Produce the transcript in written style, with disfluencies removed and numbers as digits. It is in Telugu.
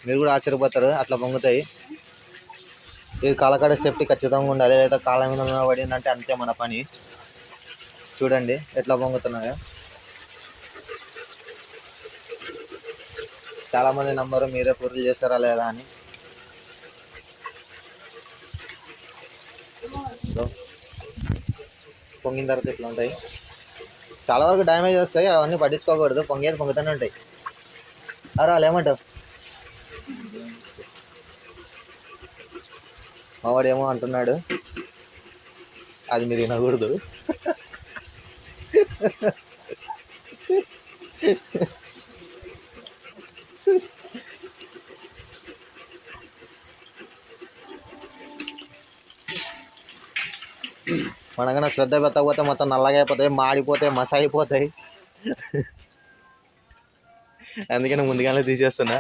మీరు కూడా ఆశ్చర్యపోతారు, అట్లా పొంగుతాయి. ఇది కాలకాడ సేఫ్టీ ఖచ్చితంగా ఉండాలి, లేదా కాళ్ళ మీద పడిందంటే అంతే మన పని. చూడండి ఎట్లా పొంగుతున్నాయో. చాలామంది నంబరు మీరే పూర్తి చేస్తారా లేదా అని. పొంగిన తర్వాత ఇట్లా ఉంటాయి. చాలా వరకు డ్యామేజ్ వస్తాయి, అవన్నీ పట్టించుకోకూడదు. పొంగేది పొంగుతూనే ఉంటాయి. అరే వాళ్ళు ఏమంటావు? మావాడు ఏమో అంటున్నాడు, అది మీరు వినకూడదు. మనకన్నా శ్రద్ధ పెట్టకపోతే మొత్తం నల్లగా అయిపోతాయి, మాడిపోతాయి, మస అయిపోతాయి. అందుకని ముందుగానే తీసేస్తున్నా.